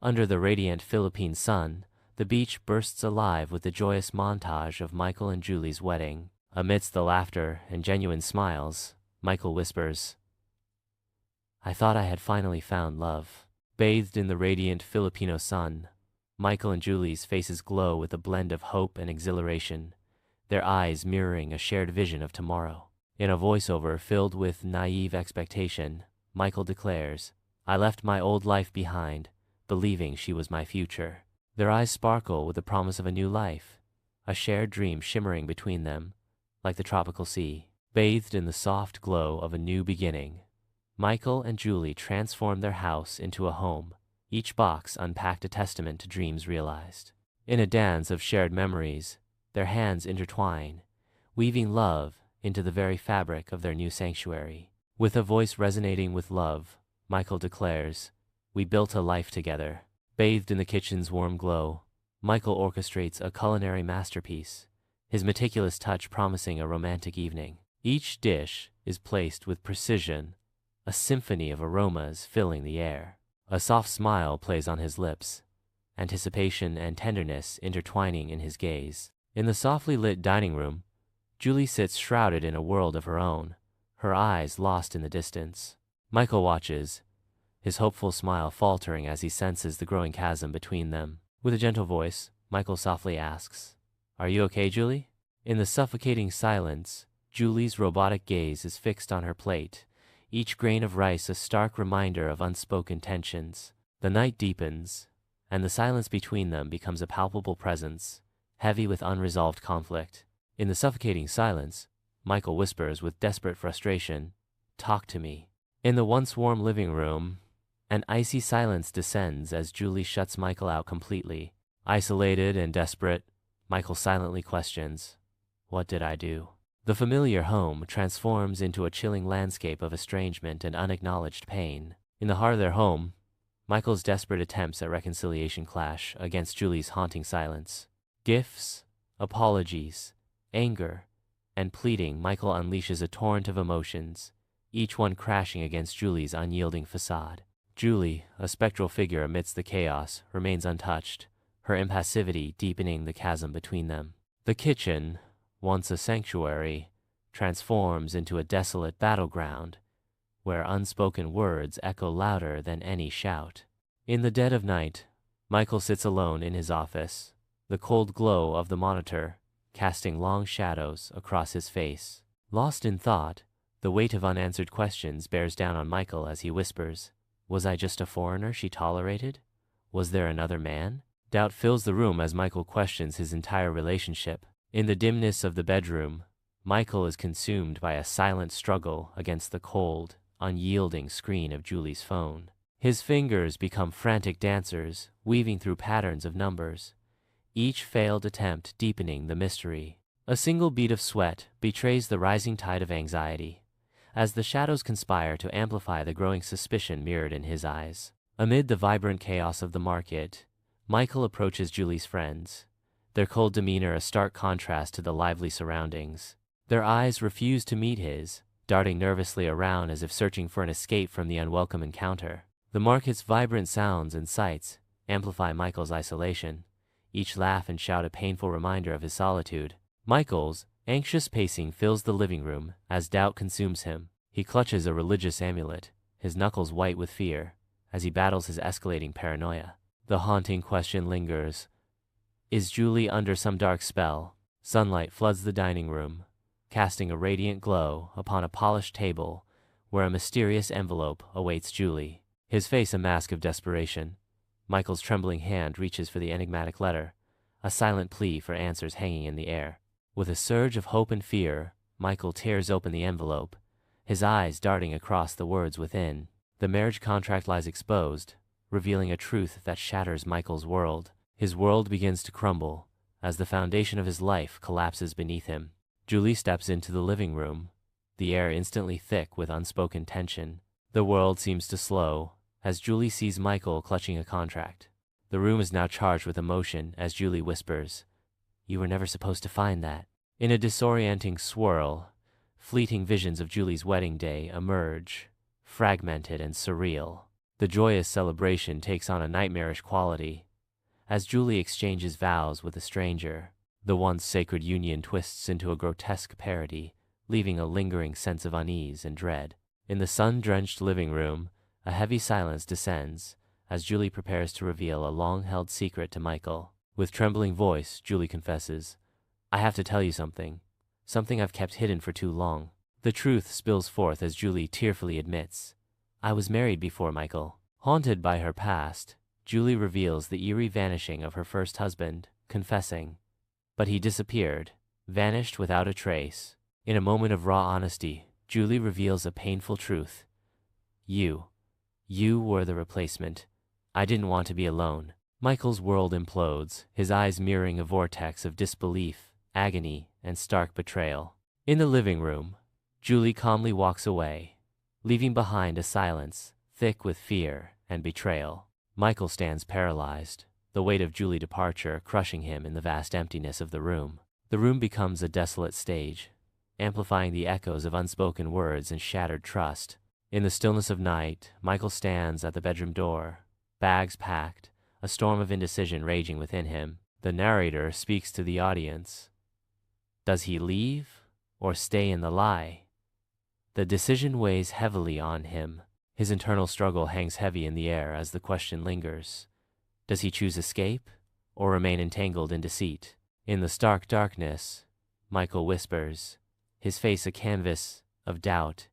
Under the radiant Philippine sun, the beach bursts alive with the joyous montage of Michael and Julie's wedding. Amidst the laughter and genuine smiles, Michael whispers, "I thought I had finally found love." Bathed in the radiant Filipino sun, Michael and Julie's faces glow with a blend of hope and exhilaration, their eyes mirroring a shared vision of tomorrow. In a voiceover filled with naive expectation, Michael declares, "I left my old life behind, believing she was my future." Their eyes sparkle with the promise of a new life, a shared dream shimmering between them, like the tropical sea. Bathed in the soft glow of a new beginning, Michael and Julie transformed their house into a home, each box unpacked a testament to dreams realized. In a dance of shared memories, their hands intertwine, weaving love into the very fabric of their new sanctuary. With a voice resonating with love, Michael declares, "We built a life together." Bathed in the kitchen's warm glow, Michael orchestrates a culinary masterpiece, his meticulous touch promising a romantic evening. Each dish is placed with precision, a symphony of aromas filling the air. A soft smile plays on his lips, anticipation and tenderness intertwining in his gaze. In the softly lit dining room, Julie sits shrouded in a world of her own, her eyes lost in the distance. Michael watches, his hopeful smile faltering as he senses the growing chasm between them. With a gentle voice, Michael softly asks, "Are you okay, Julie?" In the suffocating silence, Julie's robotic gaze is fixed on her plate, each grain of rice a stark reminder of unspoken tensions. The night deepens, and the silence between them becomes a palpable presence, heavy with unresolved conflict. In the suffocating silence, Michael whispers with desperate frustration, "Talk to me." In the once warm living room, an icy silence descends as Julie shuts Michael out completely. Isolated and desperate, Michael silently questions, "What did I do?" The familiar home transforms into a chilling landscape of estrangement and unacknowledged pain. In the heart of their home, Michael's desperate attempts at reconciliation clash against Julie's haunting silence. Gifts, apologies, anger, and pleading, Michael unleashes a torrent of emotions, each one crashing against Julie's unyielding facade. Julie, a spectral figure amidst the chaos, remains untouched, her impassivity deepening the chasm between them. The kitchen, once a sanctuary, transforms into a desolate battleground, where unspoken words echo louder than any shout. In the dead of night, Michael sits alone in his office, the cold glow of the monitor casting long shadows across his face. Lost in thought, the weight of unanswered questions bears down on Michael as he whispers, "Was I just a foreigner she tolerated? Was there another man?" Doubt fills the room as Michael questions his entire relationship. In the dimness of the bedroom, Michael is consumed by a silent struggle against the cold, unyielding screen of Julie's phone. His fingers become frantic dancers, weaving through patterns of numbers, each failed attempt deepening the mystery. A single bead of sweat betrays the rising tide of anxiety, as the shadows conspire to amplify the growing suspicion mirrored in his eyes. Amid the vibrant chaos of the market, Michael approaches Julie's friends, their cold demeanor a stark contrast to the lively surroundings. Their eyes refuse to meet his, darting nervously around as if searching for an escape from the unwelcome encounter. The market's vibrant sounds and sights amplify Michael's isolation, each laugh and shout a painful reminder of his solitude. Michael's anxious pacing fills the living room as doubt consumes him. He clutches a religious amulet, his knuckles white with fear, as he battles his escalating paranoia. The haunting question lingers, is Julie under some dark spell? Sunlight floods the dining room, casting a radiant glow upon a polished table where a mysterious envelope awaits Julie. His face a mask of desperation, Michael's trembling hand reaches for the enigmatic letter, a silent plea for answers hanging in the air. With a surge of hope and fear, Michael tears open the envelope, his eyes darting across the words within. The marriage contract lies exposed, revealing a truth that shatters Michael's world. His world begins to crumble as the foundation of his life collapses beneath him. Julie steps into the living room, the air instantly thick with unspoken tension. The world seems to slow as Julie sees Michael clutching a contract. The room is now charged with emotion as Julie whispers, "You were never supposed to find that." In a disorienting swirl, fleeting visions of Julie's wedding day emerge, fragmented and surreal. The joyous celebration takes on a nightmarish quality. As Julie exchanges vows with a stranger, the once sacred union twists into a grotesque parody, leaving a lingering sense of unease and dread. In the sun-drenched living room, a heavy silence descends as Julie prepares to reveal a long-held secret to Michael. With trembling voice, Julie confesses, "I have to tell you something. Something I've kept hidden for too long." The truth spills forth as Julie tearfully admits, "I was married before Michael." Haunted by her past, Julie reveals the eerie vanishing of her first husband, confessing, "But he disappeared, vanished without a trace." In a moment of raw honesty, Julie reveals a painful truth. You were the replacement. I didn't want to be alone." Michael's world implodes, his eyes mirroring a vortex of disbelief, agony, and stark betrayal. In the living room, Julie calmly walks away, leaving behind a silence thick with fear and betrayal. Michael stands paralyzed, the weight of Julie's departure crushing him in the vast emptiness of the room. The room becomes a desolate stage, amplifying the echoes of unspoken words and shattered trust. In the stillness of night, Michael stands at the bedroom door, bags packed, a storm of indecision raging within him. The narrator speaks to the audience. Does he leave or stay in the lie? The decision weighs heavily on him. His internal struggle hangs heavy in the air as the question lingers. Does he choose escape or remain entangled in deceit? In the stark darkness, Michael whispers, his face a canvas of doubt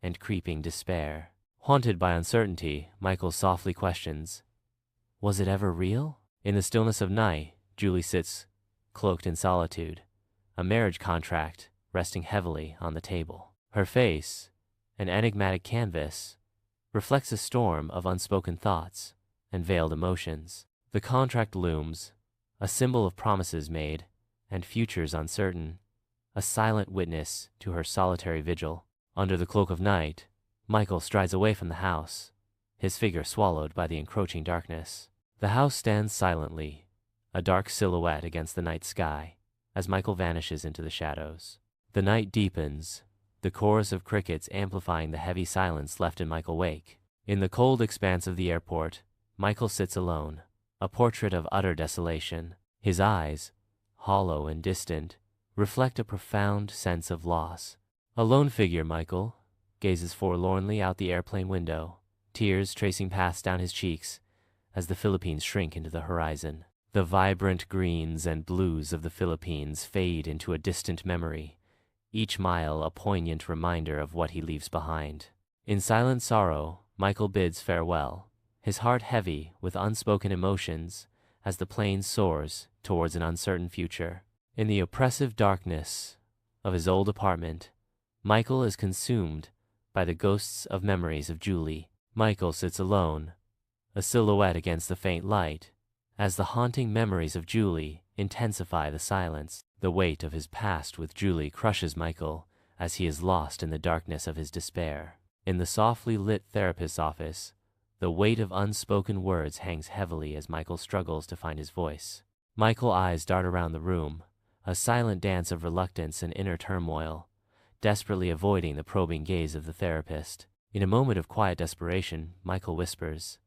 and creeping despair. Haunted by uncertainty, Michael softly questions, "Was it ever real?" In the stillness of night, Julie sits, cloaked in solitude, a marriage contract resting heavily on the table. Her face, an enigmatic canvas, reflects a storm of unspoken thoughts and veiled emotions. The contract looms, a symbol of promises made and futures uncertain, a silent witness to her solitary vigil. Under the cloak of night, Michael strides away from the house, his figure swallowed by the encroaching darkness. The house stands silently, a dark silhouette against the night sky, as Michael vanishes into the shadows. The night deepens, the chorus of crickets amplifying the heavy silence left in Michael's wake. In the cold expanse of the airport, Michael sits alone, a portrait of utter desolation. His eyes, hollow and distant, reflect a profound sense of loss. A lone figure, Michael gazes forlornly out the airplane window, tears tracing paths down his cheeks as the Philippines shrink into the horizon. The vibrant greens and blues of the Philippines fade into a distant memory, each mile a poignant reminder of what he leaves behind. In silent sorrow, Michael bids farewell, his heart heavy with unspoken emotions as the plane soars towards an uncertain future. In the oppressive darkness of his old apartment, Michael is consumed by the ghosts of memories of Julie. Michael sits alone, a silhouette against the faint light, as the haunting memories of Julie intensify the silence. The weight of his past with Julie crushes Michael as he is lost in the darkness of his despair. In the softly lit therapist's office, the weight of unspoken words hangs heavily as Michael struggles to find his voice. Michael's eyes dart around the room, a silent dance of reluctance and inner turmoil, desperately avoiding the probing gaze of the therapist. In a moment of quiet desperation, Michael whispers,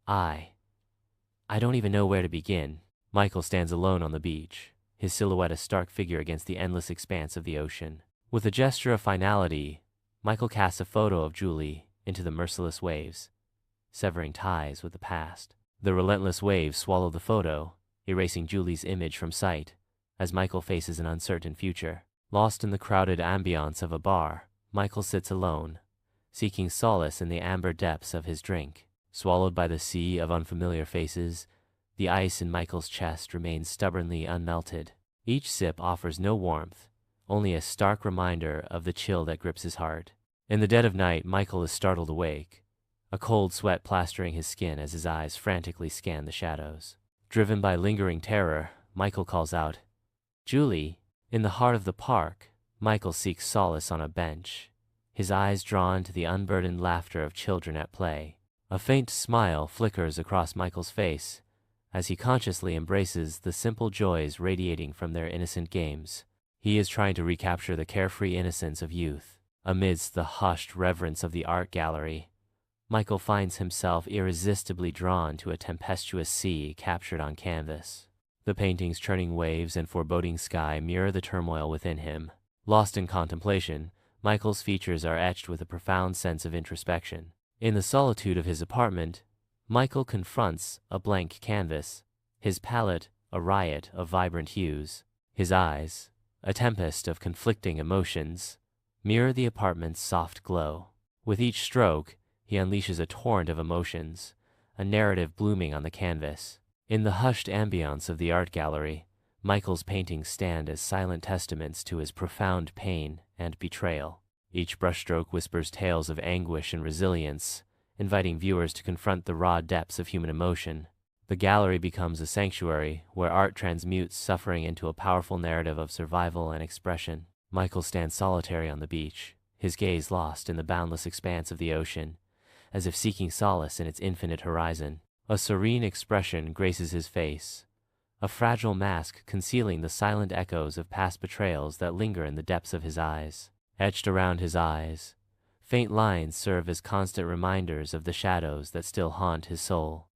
I don't even know where to begin." Michael stands alone on the beach, his silhouette a stark figure against the endless expanse of the ocean. With a gesture of finality, Michael casts a photo of Julie into the merciless waves, severing ties with the past. The relentless waves swallow the photo, erasing Julie's image from sight, as Michael faces an uncertain future. Lost in the crowded ambiance of a bar, Michael sits alone, seeking solace in the amber depths of his drink. Swallowed by the sea of unfamiliar faces, the ice in Michael's chest remains stubbornly unmelted. Each sip offers no warmth, only a stark reminder of the chill that grips his heart. In the dead of night, Michael is startled awake, a cold sweat plastering his skin as his eyes frantically scan the shadows. Driven by lingering terror, Michael calls out, "Julie!" In the heart of the park, Michael seeks solace on a bench, his eyes drawn to the unburdened laughter of children at play. A faint smile flickers across Michael's face as he consciously embraces the simple joys radiating from their innocent games. He is trying to recapture the carefree innocence of youth. Amidst the hushed reverence of the art gallery, Michael finds himself irresistibly drawn to a tempestuous sea captured on canvas. The painting's churning waves and foreboding sky mirror the turmoil within him. Lost in contemplation, Michael's features are etched with a profound sense of introspection. In the solitude of his apartment, Michael confronts a blank canvas, his palette a riot of vibrant hues. His eyes, a tempest of conflicting emotions, mirror the apartment's soft glow. With each stroke, he unleashes a torrent of emotions, a narrative blooming on the canvas. In the hushed ambience of the art gallery, Michael's paintings stand as silent testaments to his profound pain and betrayal. Each brushstroke whispers tales of anguish and resilience, inviting viewers to confront the raw depths of human emotion. The gallery becomes a sanctuary where art transmutes suffering into a powerful narrative of survival and expression. Michael stands solitary on the beach, his gaze lost in the boundless expanse of the ocean, as if seeking solace in its infinite horizon. A serene expression graces his face, a fragile mask concealing the silent echoes of past betrayals that linger in the depths of his eyes. Etched around his eyes, faint lines serve as constant reminders of the shadows that still haunt his soul.